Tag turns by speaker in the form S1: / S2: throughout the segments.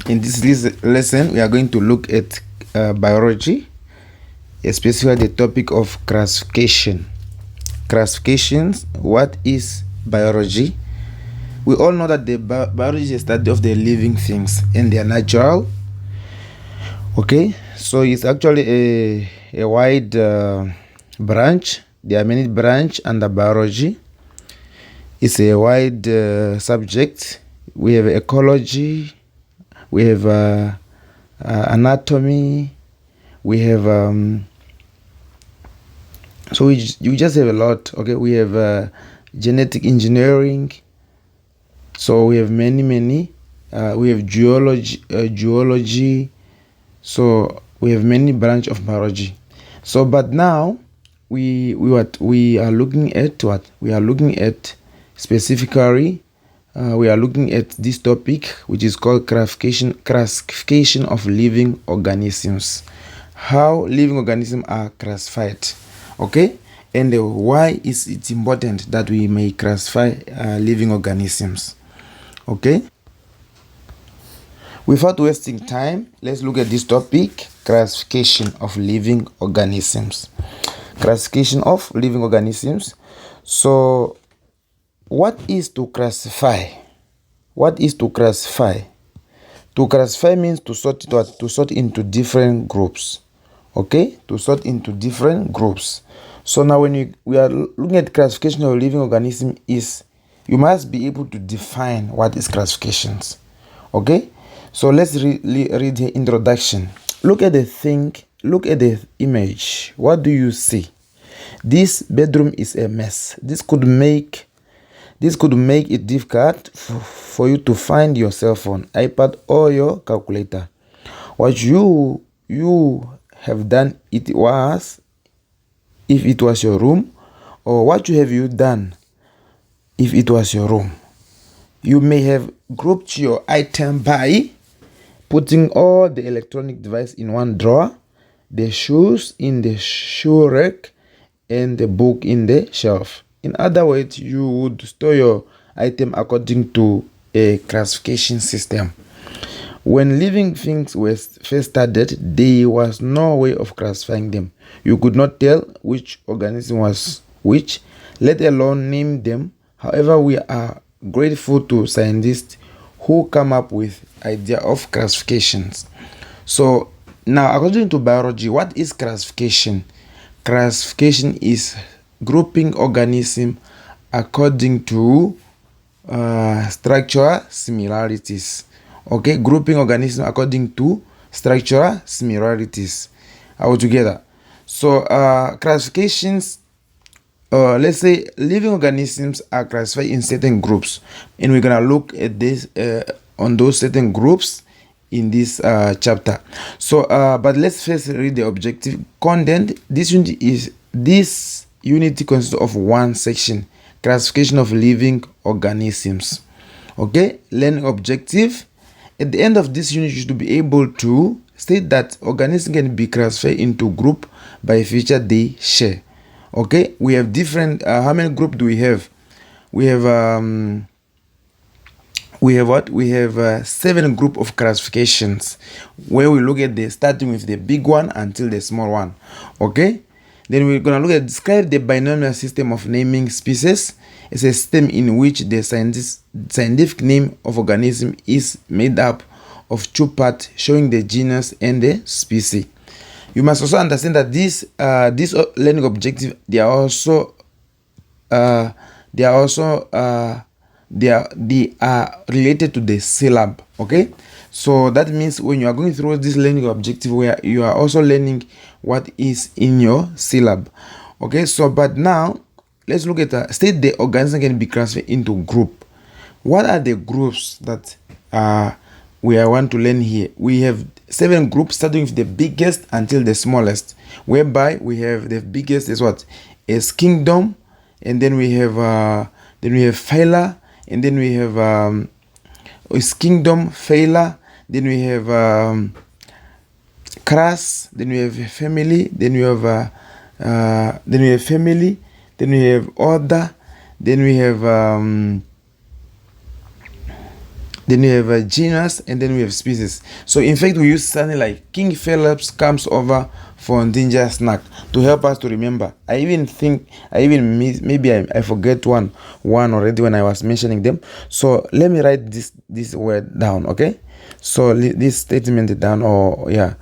S1: In this lesson, we are going to look at biology, especially the topic of classification. Classifications, what is biology? We all know that the biology is the study of the living things and they are natural. Okay, so it's actually a wide branch. There are many branches under biology. It's a wide subject. We have ecology, we have anatomy, we have so you just have a lot. Okay, we have genetic engineering, so we have many we have geology, so we have many branch of biology. So but now we are looking at specifically we are looking at this topic, which is called classification of living organisms. How living organisms are classified, okay? And why is it important that we may classify living organisms, okay? Without wasting time, let's look at this topic, classification of living organisms. Classification of living organisms. So what is to classify? What is to classify? To classify means to sort into different groups. Okay? To sort into different groups. So now when we are looking at classification of living organism, is you must be able to define what is classifications. Okay? So let's read the introduction. Look at the thing, look at the image. What do you see? This bedroom is a mess. This could make it difficult for you to find your cell phone, iPad, or your calculator. What you have done if it was your room, or what have you done if it was your room? You may have grouped your item by putting all the electronic device in one drawer, the shoes in the shoe rack, and the book in the shelf. In other words, you would store your item according to a classification system. When living things were first started, there was no way of classifying them. You could not tell which organism was which, let alone name them. However, we are grateful to scientists who come up with idea of classifications. So now, according to biology, what is classification? Classification is grouping organism according to structural similarities. Okay, grouping organism according to structural similarities altogether. So classifications, let's say living organisms are classified in certain groups, and we're gonna look at this on those certain groups in this chapter. So but let's first read the objective content. This unit consists of one section, classification of living organisms. Okay, learning objective. At the end of this unit, you should be able to state that organisms can be classified into group by feature they share. Okay, we have different how many groups do we have? We have what? We have 7 group of classifications, where we look at the starting with the big one until the small one. Okay, then we're gonna look at describe the binomial system of naming species. It's a system in which the scientific name of organism is made up of 2 parts, showing the genus and the species. You must also understand that this learning objective, they are related to the syllab. Okay, so that means when you are going through this learning objective, where you are also learning what is in your syllab. Okay, so but now let's look at state the organism can be classified into group. What are the groups that we want to learn here? We have 7 groups, starting with the biggest until the smallest, whereby we have the biggest is what is kingdom, and then we have phyla, and then we have is kingdom, phyla, then we have class, then we have family, then we have then we have order, then we have Then we have a genus, and then we have species. So in fact, we use something like King Phillips comes over for ginger snack to help us to remember. Maybe I forget one already when I was mentioning them. So let me write this word down, okay? So this statement down, or yeah,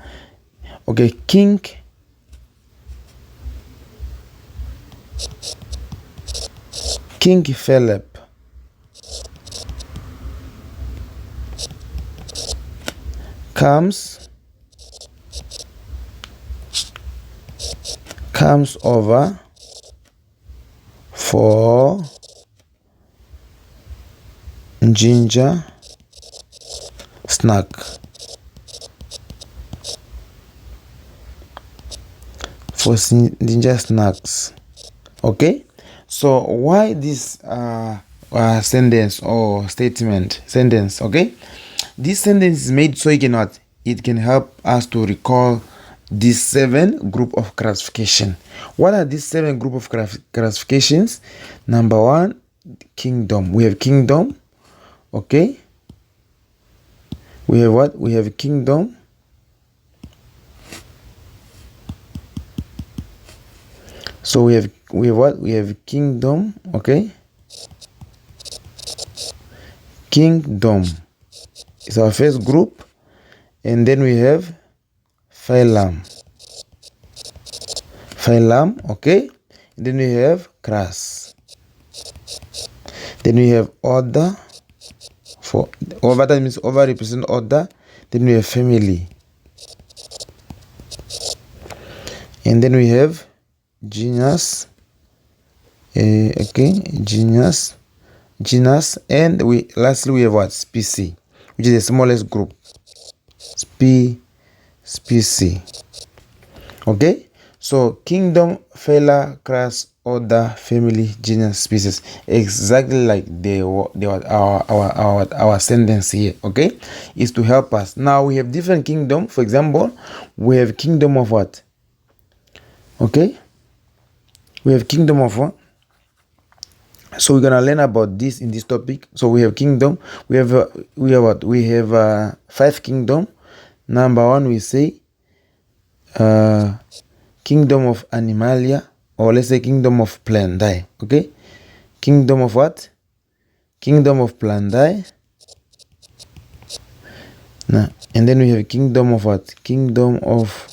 S1: okay. King Philip comes over for ginger snack. For ginger snacks. Okay, so why this sentence or sentence? Okay, this sentence is made so it can help us to recall these 7 group of classification. What are these 7 group of classifications? Number 1, kingdom. We have kingdom. Okay, we have what? We have kingdom. So we have what? We have kingdom. Okay, kingdom is our first group, and then we have phylum. Okay, and then we have class. Then we have order. For over, that means over represent order. Then we have family, and then we have genus. Okay, genus, and lastly we have what? Species, which is the smallest group. Species. Okay, so kingdom, phyla, class, order, family, genus, species, exactly like our sentence here. Okay, is to help us. Now we have different kingdom. For example, we have kingdom of what? Okay, we have kingdom of what? So we're gonna learn about this in this topic. So we have kingdom. We have what? We have 5 kingdom. Number 1, we say kingdom of Animalia, or let's say kingdom of Plantae. Okay, kingdom of what? Kingdom of Plantae. Now, and then we have kingdom of what? Kingdom of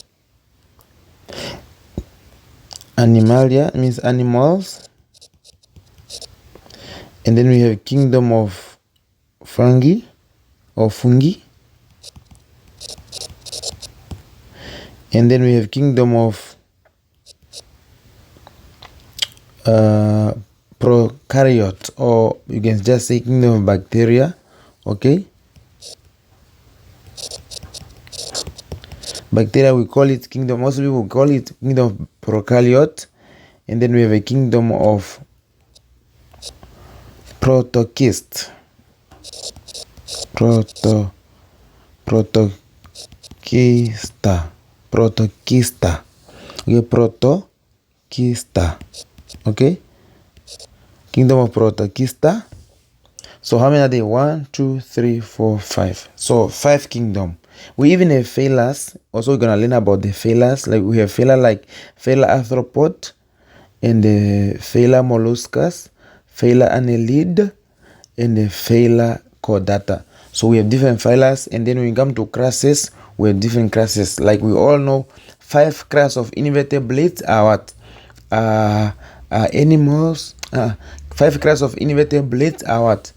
S1: Animalia, means animals. And then we have kingdom of fungi, or fungi. And then we have kingdom of prokaryote, or you can just say kingdom of bacteria. Okay, bacteria, we call it kingdom. Most people call it kingdom of prokaryote. And then we have a kingdom of protokist. Protokista. Okay, protokista. Okay, kingdom of protokista. So how many are there? 1, 2, 3, 4, 5. So 5 kingdom. We even have phyllas. Also, we're gonna learn about the phyllas. Like we have phyla like phyla arthropod, and the phyla molluscus, phyla annelid, and the phyla chordata. So we have different phyllas, and then when we come to classes, we have different classes. Like we all know, 5 classes of invertebrates are what? Animals. 5 classes of invertebrates are what?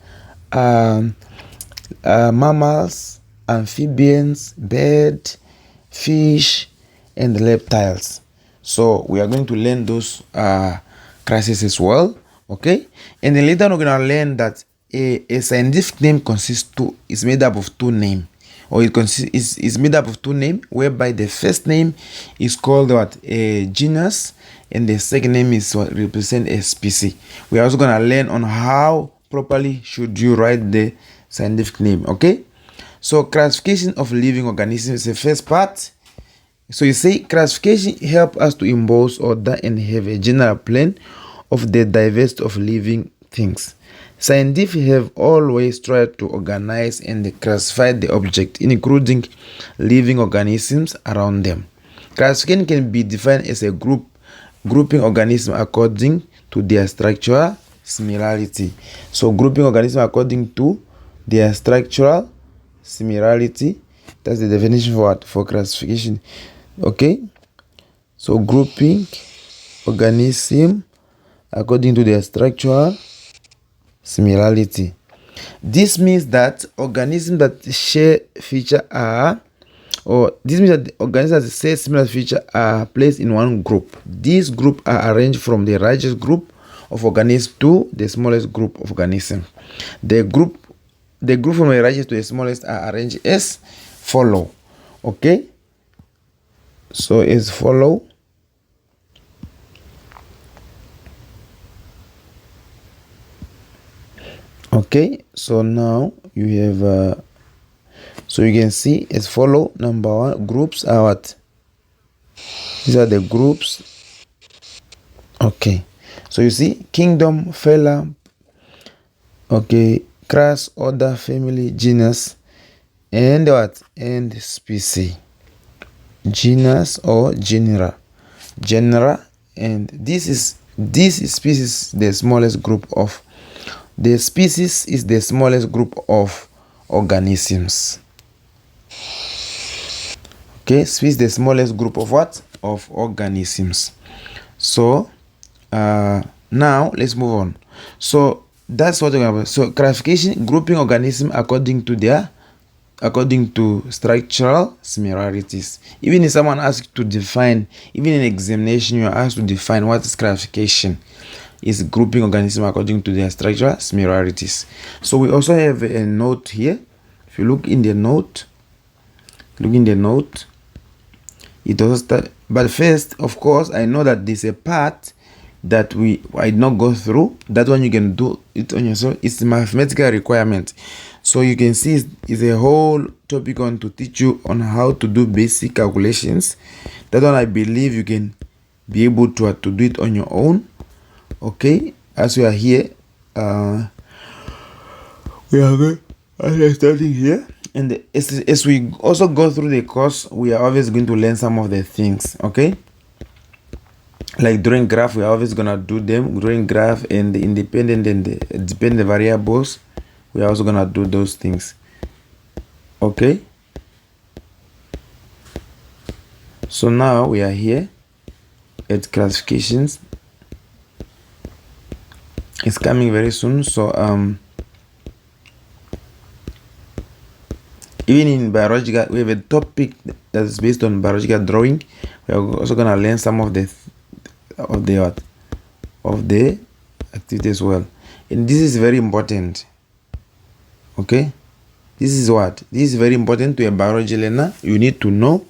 S1: Mammals, amphibians, bird, fish, and reptiles. So we are going to learn those classes as well. Okay, and then later we're gonna learn that a scientific name is made up of 2 names, or is made up of 2 names, whereby the first name is called what? A genus, and the second name is what represent a species. We are also gonna learn on how properly should you write the scientific name. Okay, so classification of living organisms is the first part. So you say classification help us to impose order and have a general plan of the diversity of living things. Scientists have always tried to organize and classify the object, including living organisms around them. Classification can be defined as a grouping organisms according to their structural similarity. So grouping organisms according to their structural similarity. That's the definition for what? For classification. Okay. So grouping organism according to their structural similarity. This means that organisms that share feature are, or this means that the organisms that share similar feature are placed in one group. These groups are arranged from the largest group of organisms to the smallest group of organisms. The group from the largest to the smallest are arranged as follow. Okay. So as follow. Okay, so now you have so you can see as follow. Number one, groups are what? These are the groups. Okay, so you see kingdom, phyla, okay, class, order, family, genus, and what? And species. Genus or genera, and this species the smallest group of. The species is the smallest group of organisms. Okay, species the smallest group of what? Of organisms. So now let's move on. So that's what we're going to. So classification, grouping organisms according to structural similarities. Even if someone asks to define, even in examination, you are asked to define what is classification. Is grouping organisms according to their structural similarities. So we also have a note here. If you look in the note, it also start. But first, of course, I know that there's a part that I did not go through. That one you can do it on yourself. It's a mathematical requirement. So you can see it's a whole topic on to teach you on how to do basic calculations. That one I believe you can be able to do it on your own. Okay, as we are here, we are starting here, and as we also go through the course, we are always going to learn some of the things. Okay, like during graph, we are always gonna do them during graph, and the independent and the dependent variables. We are also gonna do those things. Okay, so now we are here at classifications. It's coming very soon. So even in biological, we have a topic that is based on biological drawing. We are also gonna learn some of the activity as well, and this is very important. Okay, this is very important to a biology learner. You need to know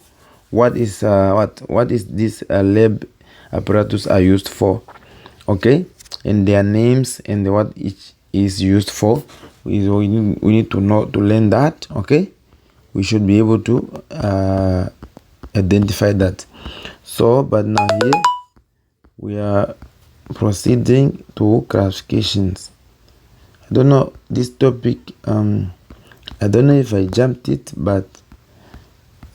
S1: what is this lab apparatus are used for. Okay, and their names and what each is used for. We need to know to learn that. Okay, we should be able to identify that. So but now here we are proceeding to classifications. I don't know this topic. I don't know if I jumped it, but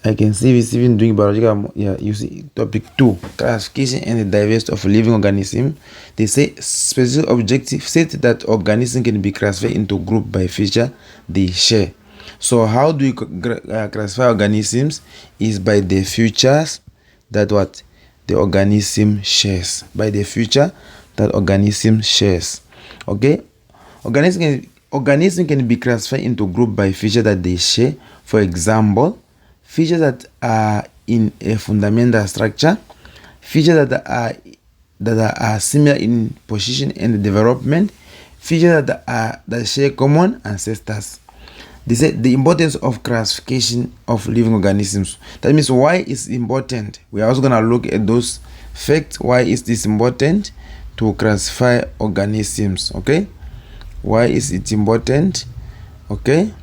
S1: I can see it's even doing biological. Yeah, you see topic 2, classification and the diversity of living organisms. They say specific objective said that organisms can be classified into group by feature they share. So how do you classify organisms? Is by the features that what the organism shares. By the feature that organism shares. Okay, organism can be classified into group by feature that they share. For example, features that are in a fundamental structure, features that are similar in position and development, features that share common ancestors. They say the importance of classification of living organisms. That means why it's important. We are also gonna look at those facts. Why is this important to classify organisms? Okay, why is it important? Okay,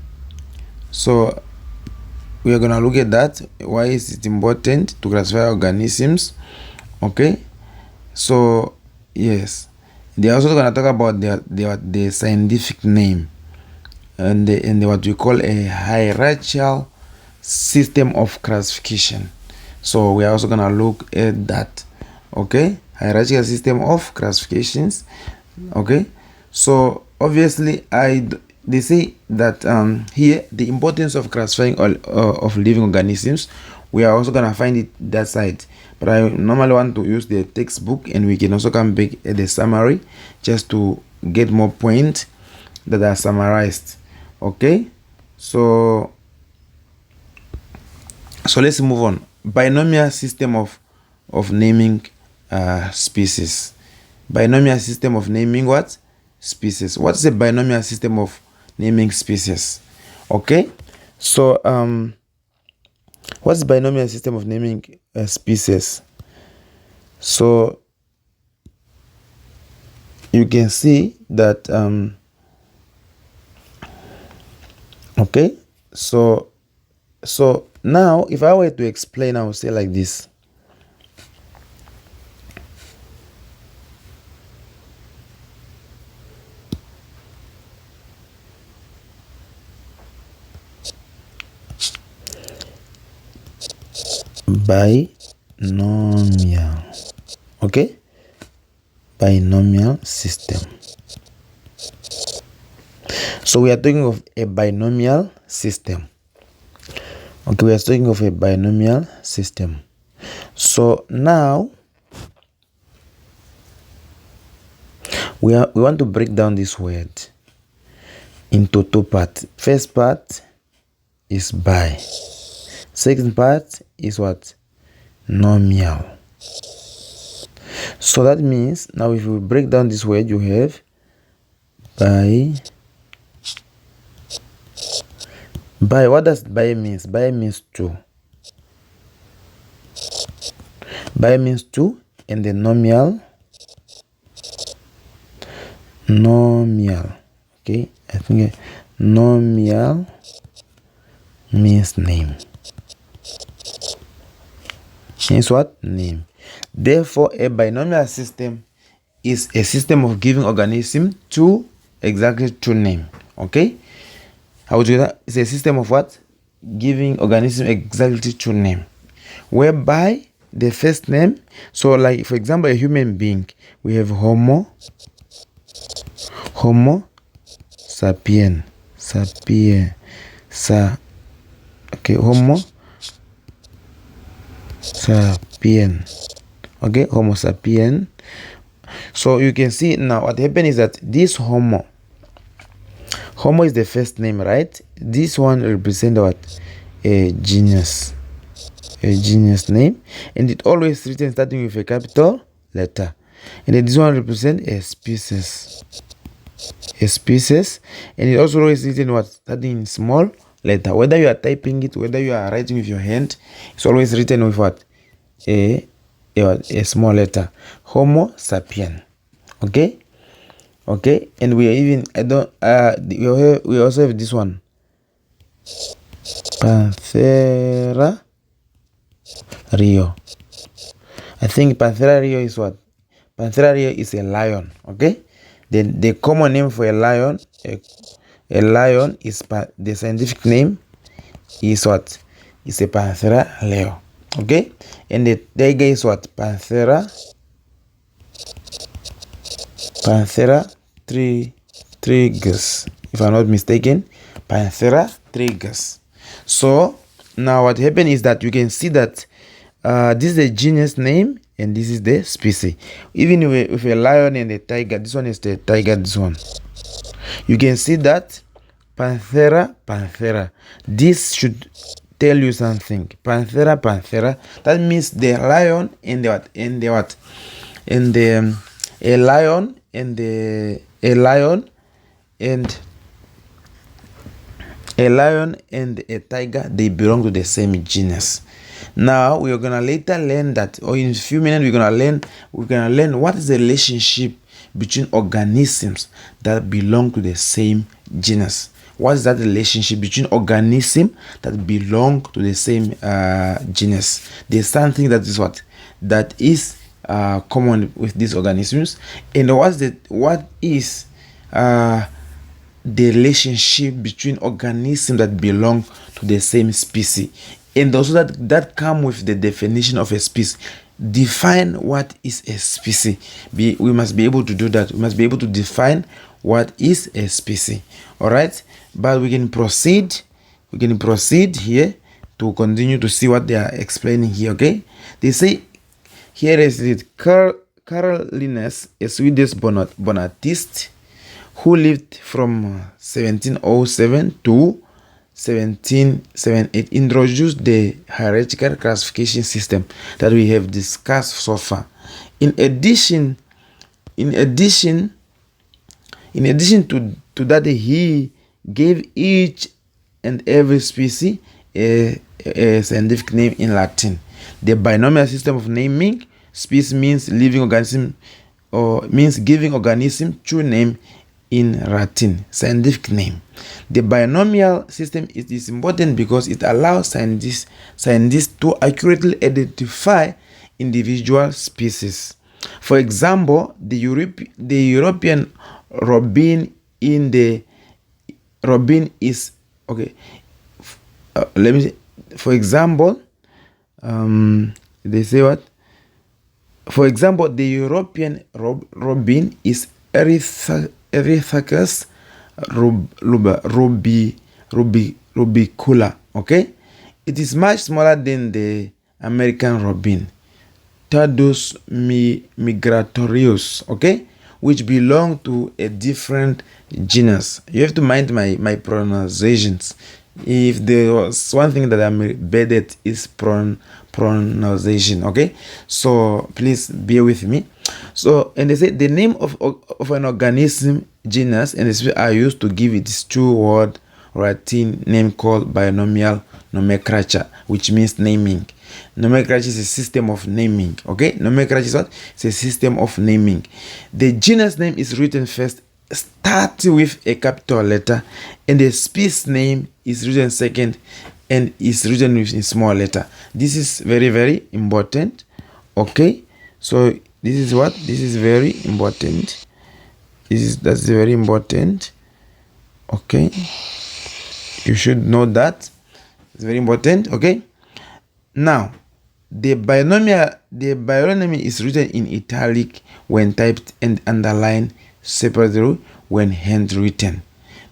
S1: so we are gonna look at that. Why is it important to classify organisms? Okay, so yes, They're also gonna talk about the scientific name and what we call a hierarchical system of classification. So we are also gonna look at that. Okay, hierarchical system of classifications. Okay, so obviously they say that here the importance of classifying all of living organisms, we are also gonna find it that side, but I normally want to use the textbook, and we can also come back at the summary just to get more points that are summarized. Okay, so let's move on. Binomial system of naming species. Binomial system of naming what? Species. What is a binomial system of naming species? Okay, so what's binomial system of naming species? So you can see that okay, so now if I were to explain, I would say like this. Binomial. Okay, binomial system. So we are talking of a binomial system. Okay, we are talking of a binomial system. So now we want to break down this word into two parts. First part is bi. Second part is what? Nomial. So that means now if we break down this word, you have bi. What does bi means? Bi means two. Bi means two, and the nomial. Okay, I think nomial means name. Means what? Name. Therefore, a binomial system is a system of giving organism exactly two name. Okay, how would you do that? It's a system of what? Giving organism exactly two name, whereby the first name, so like for example a human being, we have Homo sapien. Okay, Homo sapien. Okay, Homo sapien. So you can see now what happened is that this Homo is the first name, right? This one represents what? A genus name, and it always written starting with a capital letter. And then this one represents a species, and it also always written what? Starting in small letter. Whether you are typing it, whether you are writing with your hand, it's always written with what? A small letter. Homo sapien. Okay, and we are even we also have this one, Panthera rio. I think Panthera rio is what? Panthera rio is a lion. Okay, then the common name for a lion, a lion is the scientific name is what? Is a Panthera leo. Okay, and the tiger is what? Panthera trigus, if I'm not mistaken. Panthera trigus. So now what happened is that you can see that this is the genus name and this is the species. Even with a lion and a tiger, this one is the tiger, this one. You can see that Panthera. This should tell you something. Panthera. That means the lion and the what? And the what? And the a lion and a tiger, they belong to the same genus. Now we are gonna later learn that, or in a few minutes we're gonna learn what is the relationship between organisms that belong to the same genus. What is that relationship between organisms that belong to the same genus? There's something that is what? That is common with these organisms, and what is the relationship between organisms that belong to the same species, and also that come with the definition of a species. Define what is a species. We must be able to do that. We must be able to define what is a species. All right, but we can proceed here to continue to see what they are explaining here. Okay, they say here is it Carl Linnaeus, a Swedish Bonatist who lived from 1707 to 1778, introduced the hierarchical classification system that we have discussed so far. In addition to that, he gave each and every species a scientific name in Latin. The binomial system of naming species means living organism, or means giving organism true name in Latin, scientific name. The binomial system is important because it allows scientists to accurately identify individual species. For example, the European robin is okay. Let me say, for example, they say what? For example, the European robin is Erythacus rubicula. Okay, it is much smaller than the American robin, Turdus migratorius. Okay, which belong to a different genus. You have to mind my pronunciations. If there was one thing that I'm bad at is pronunciation. Okay, so please bear with me. So, and they say the name of an organism, genus, and species are used to give its true word Latin name called binomial nomenclature, which means naming. Nomenclature is a system of naming. Okay, nomenclature is what? It's a system of naming. The genus name is written first, start with a capital letter, and the species name is written second and is written with a small letter. This is very, very important. Okay, so this is very important. That's very important. Okay, you should know that it's very important. Okay, now the binomial is written in italic when typed and underlined separately when handwritten.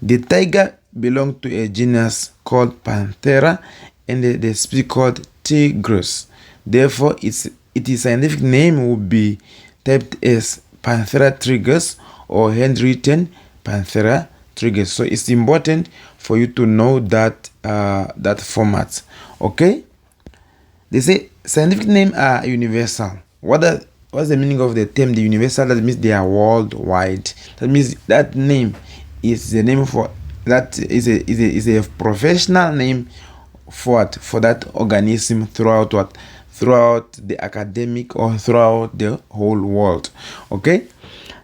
S1: The tiger belongs to a genus called Panthera and the species called Tigris. Therefore, its scientific name would be typed as Panthera tigris or handwritten Panthera tigris. So it's important for you to know that that format. Okay, they say scientific names are universal. What's the meaning of the term the universal? That means they are worldwide. That means that name is the name for that is a professional name for that organism throughout the academic or throughout the whole world. Okay,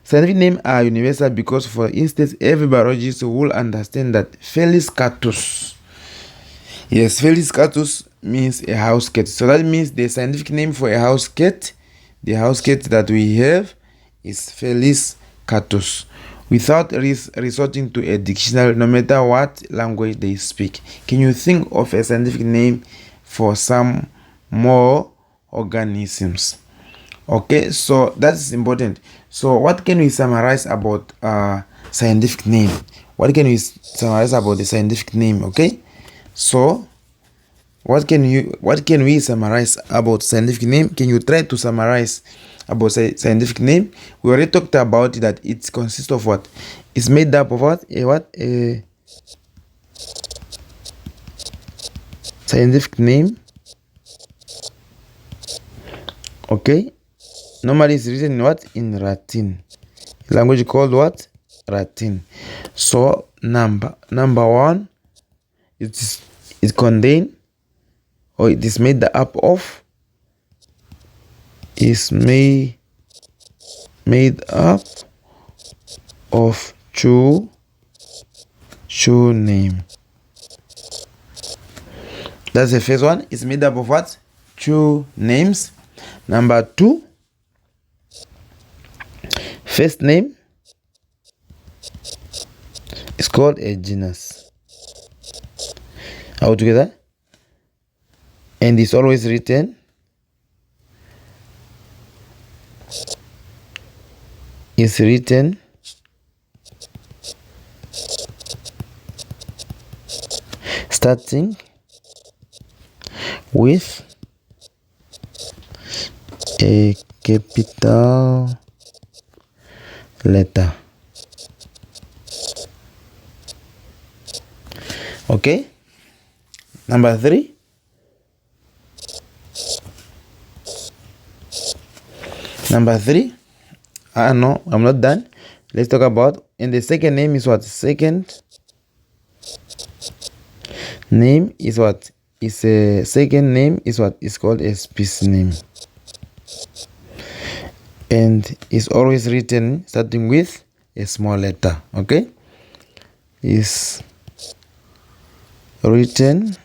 S1: scientific names are universal because, for instance, every biologist will understand that Felis catus. Yes, Felis catus means a house cat. So that means the scientific name for a house cat, the house cat that we have, is Felis catus, without resorting to a dictionary, no matter what language they speak. Can you think of a scientific name for some more organisms? Okay, so that's important. So what can we summarize about scientific name? What can we summarize about the scientific name? Okay, so what can we summarize about scientific name? Can you try to summarize about scientific name? We already talked about that it consists of what? It's made up of what? A scientific name. Okay, normally it's written in what? In Latin. Language called what? Latin. So number one, it contains, or it is made up of, is made up of true name. That's the first one. It's made up of what? True names. Number two, First name is called a genus. All together. And it's always written starting with a capital letter. Okay, number 3. No, I'm not done. Let's talk about, and the second name is what? Second name is what? Second name is what is called a species name, and it's always written starting with a small letter. Okay, is written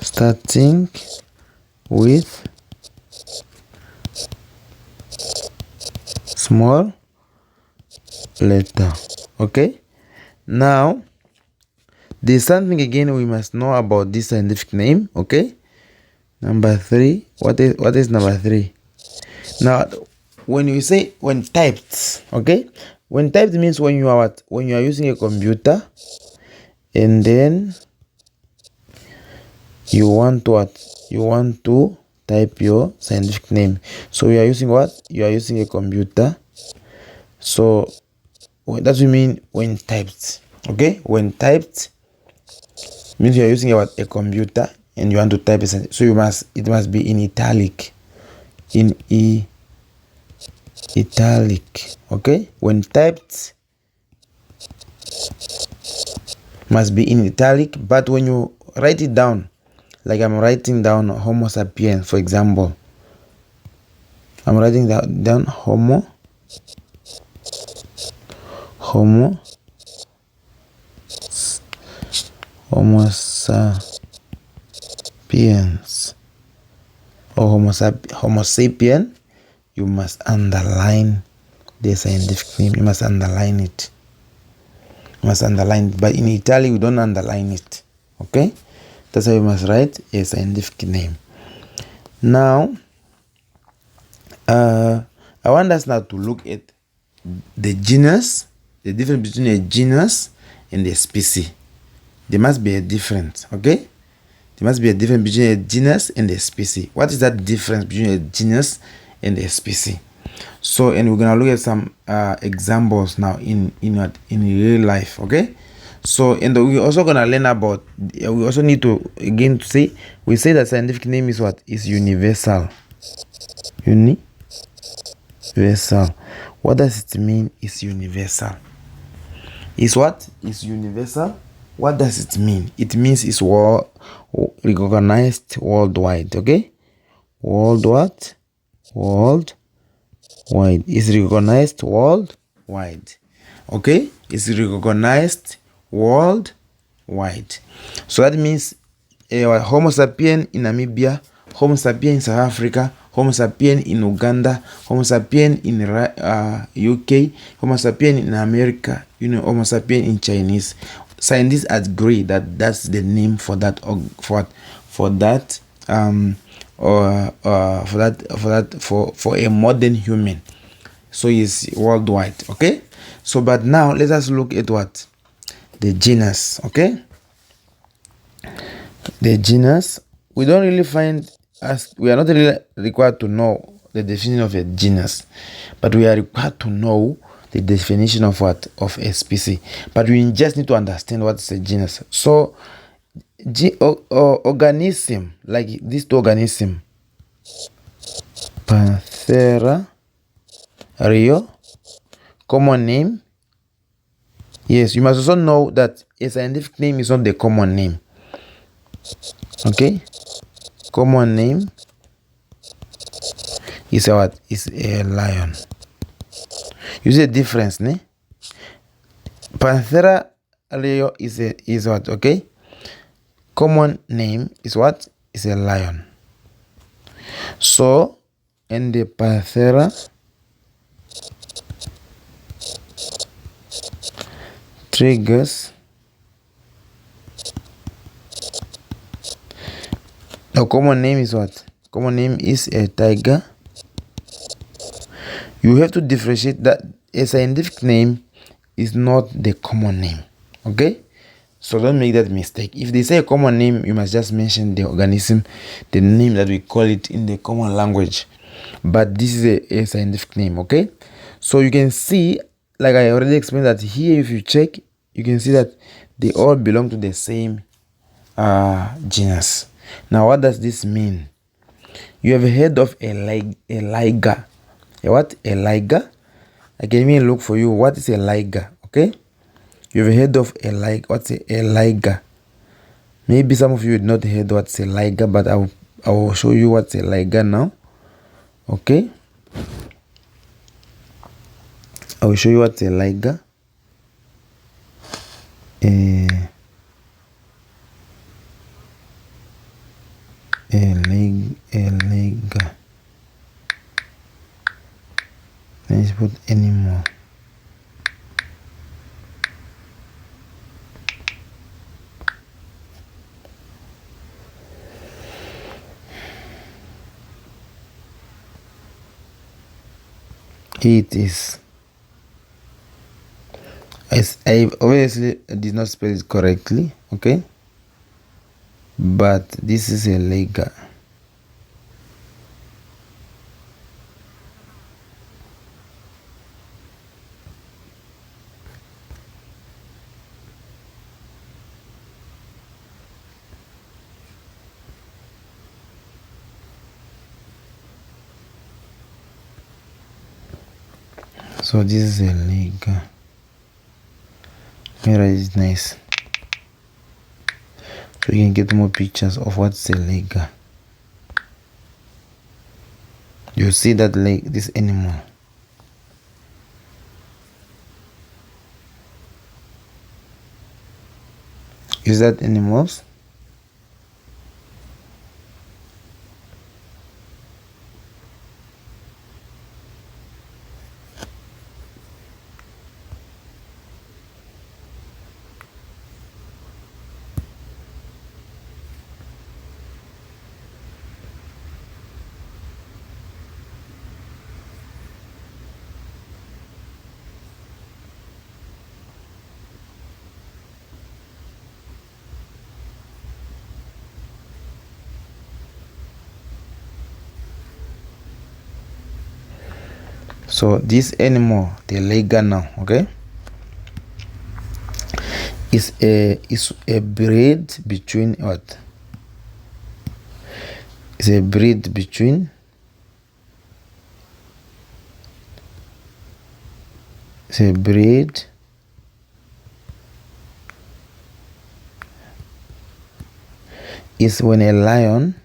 S1: starting with small letter. Okay, now there's something again we must know about this scientific name. Okay, number 3. What is number 3? Now when typed, okay, when typed means when you are using a computer and then you want to type your scientific name. So you are using what? You are using a computer. So that's what we mean when typed. Okay, when typed means you are using a computer and you want to type it. So it must be in italic. Italic. Okay, when typed must be in italic, but when you write it down, like I'm writing down Homo sapiens, for example, I'm writing down Homo sapiens or Homo sapien, you must underline the scientific name. You must underline it. But in Italy we don't underline it. Okay, that's how you must write a scientific name. Now I want us now to look at the genus, the difference between a genus and a species. There must be a difference. Okay, there must be a difference between a genus and a species. What is that difference between a genus and a species? So, and we're gonna look at some examples now in real life. Okay, so, and we're also gonna learn about, we also need to again say, we say that scientific name is what? Is universal. Universal. What does it mean? Is universal. Is what? Is universal. What does it mean? It means it's recognized worldwide. Okay, worldwide. Is recognized worldwide. Okay, is recognized worldwide. So that means Homo sapien in Namibia, Homo sapien in South Africa, Homo sapien in Uganda, Homo sapien in UK, Homo sapien in America, Homo sapien in Chinese. Scientists agree that that's the name for that, for a modern human. So it's worldwide. Okay, so but now let us look at what? The genus. Okay, the genus, we don't really find, as we are not really required to know the definition of a genus, but we are required to know the definition of what? Of a species. But we just need to understand what is a genus. So organism, like this organism, Panthera rio, common name. Yes, you must also know that a scientific name is not the common name. Okay, common name is what? Is a lion. You see the difference, ne? Panthera rio is what? Okay, common name is what? Is a lion. So in the Panthera triggers, the common name is what? Common name is a tiger. You have to differentiate that a scientific name is not the common name. Okay? So don't make that mistake. If they say a common name, you must just mention the organism, the name that we call it in the common language. But this is a scientific name, okay? So you can see, like I already explained, that here if you check, you can see that they all belong to the same genus. Now what does this mean? You have heard of a liger. A what? A liger? I can even look for you. What is a liger? Okay? You've heard of a liger. What's a liger? Maybe some of you did not heard what's a liger, but I will show you what's a liger now. Okay? I will show you what's a liger. A liger. Let's put animal. It is. I obviously did not spell it correctly, okay? But this is a liger. So this is a liger. Mirror is nice. So you can get more pictures of what's a liger. You see that like this animal. Is that animals? So this animal, the liger now, okay, is a breed between what? It's a breed between is when a lion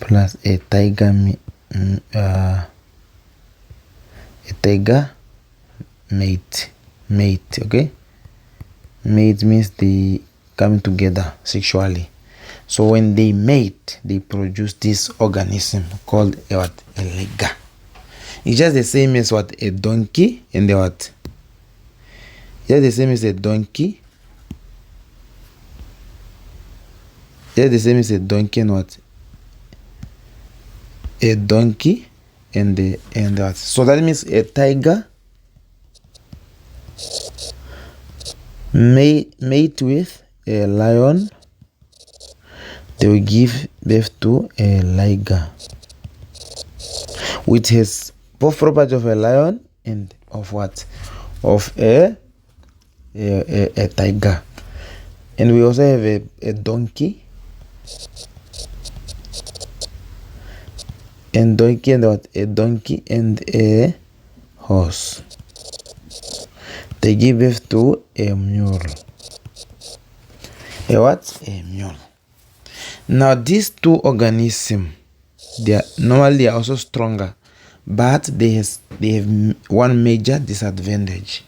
S1: plus a tiger mate, okay? Mate means they come together sexually. So when they mate, they produce this organism called a liger. It's just the same as what? A donkey and the what? Just the same as a donkey. Just the same as a donkey and what? A donkey and what? So that means a tiger mate with a lion, they will give birth to a liger, which has both properties of a lion and of what? Of a tiger. And we also have a donkey. And what? A donkey and a horse. They give birth to a mule. A what? A mule. Now these two organisms, they are also stronger, but they have one major disadvantage.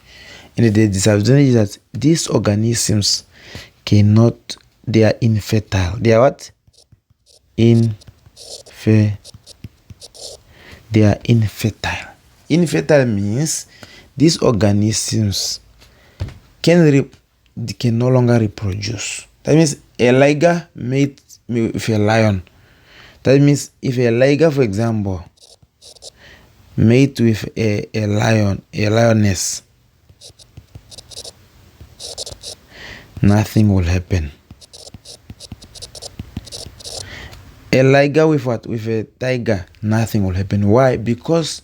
S1: And the disadvantage is that these organisms they are infertile. They are what? Infertile. they are infertile. Infertile means these organisms can no longer reproduce. That means a liger mate with a lion. That means if a liger, for example, mate with a lioness, nothing will happen. A liger with what? With a tiger, nothing will happen. Why? Because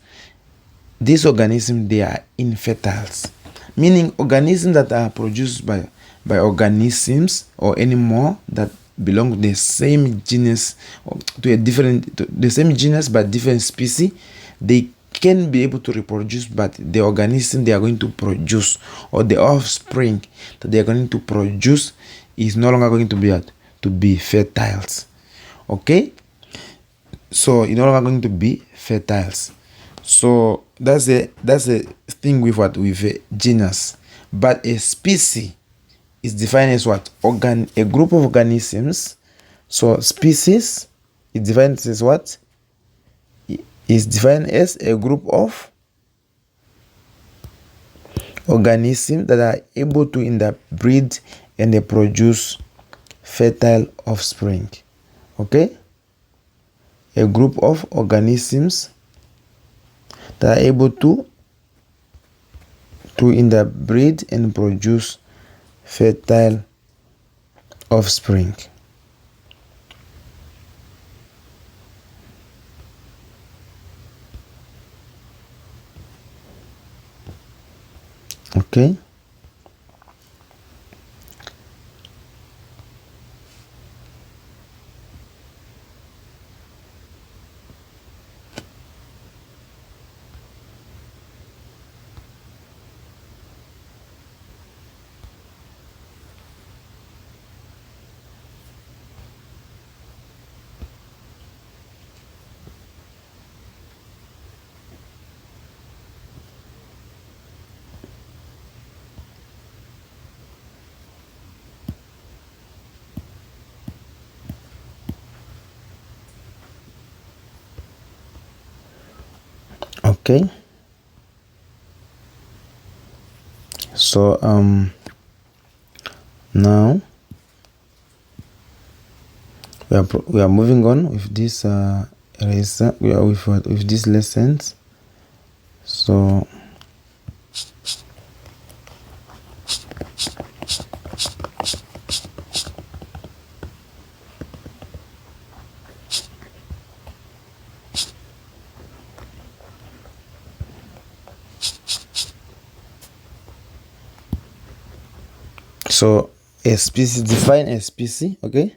S1: these organisms, they are infertiles, meaning organisms that are produced by organisms or animal that belong to the same genus, or to the same genus but different species. They can be able to reproduce, but the organism they are going to produce, or the offspring that they are going to produce, is no longer going to be fertiles. Okay, so it's no longer going to be fertiles. So that's a thing with what? With a genus. But a species is defined as what? A group of organisms. So species is defined as what? Is defined as a group of organisms that are able to interbreed and they produce fertile offspring. Okay, a group of organisms that are able to interbreed and produce fertile offspring. Okay. Okay, so now we are moving on with this lesson. We are with these lessons. So a species, define a species. Okay,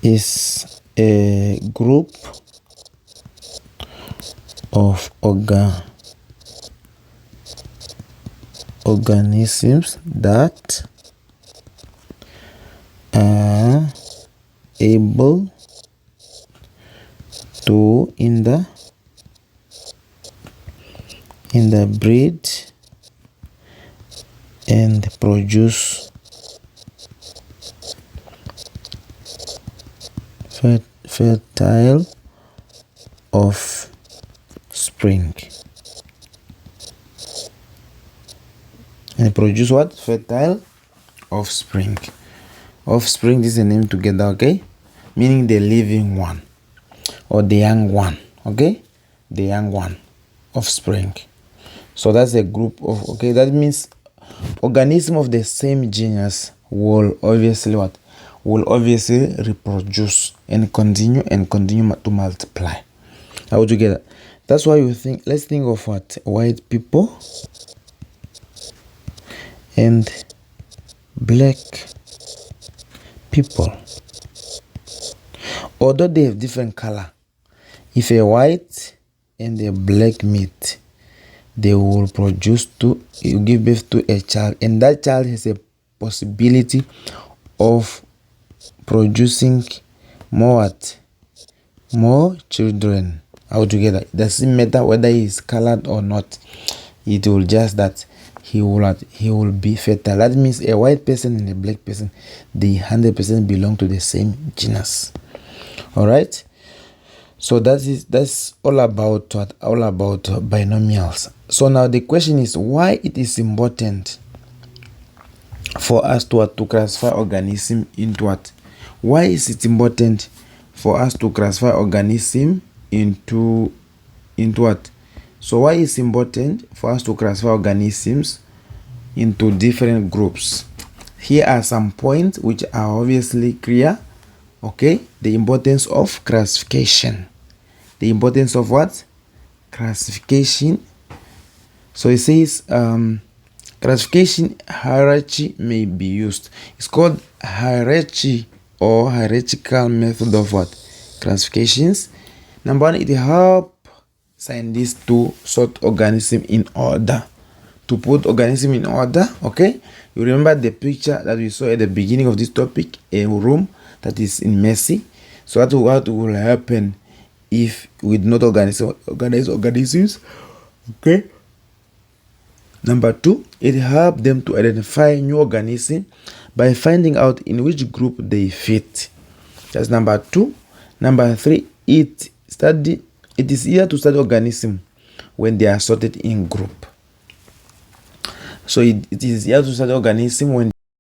S1: is a group of organisms that are able to interbreed and produce fertile offspring. And produce what? Fertile offspring. Offspring is a name together, okay? Meaning the living one or the young one, okay? The young one, offspring. So that's a group of, okay, that means organism of the same genus will obviously what? Will obviously reproduce and continue to multiply. How would you get that? That's why you think, let's think of what? White people and black people. Although they have different color, if a white and a black meet, they will give birth to a child, and that child has a possibility of producing more children. altogether. It doesn't matter whether he is colored or not. It will just that he will be fertile. That means a white person and a black person, they 100% belong to the same genus. All right. So that's all about binomials. So now the question is why it is important for us to classify organism into what? Why is it important for us to classify organism into what? So why is it important for us to classify organisms into different groups? Here are some points which are obviously clear. Okay, the importance of classification. The importance of what? Classification. So it says classification hierarchy may be used. It's called hierarchy or hierarchical method of what? Classifications. Number one, it helps scientists to sort organism in order. To put organism in order, okay? You remember the picture that we saw at the beginning of this topic, a room that is in messy. So that's what will happen if we do not organize organisms, okay? Number two, it helps them to identify new organisms by finding out in which group they fit. That's number two. Number three, it is easier to study organisms when they are sorted in group. So it is easier to study organisms when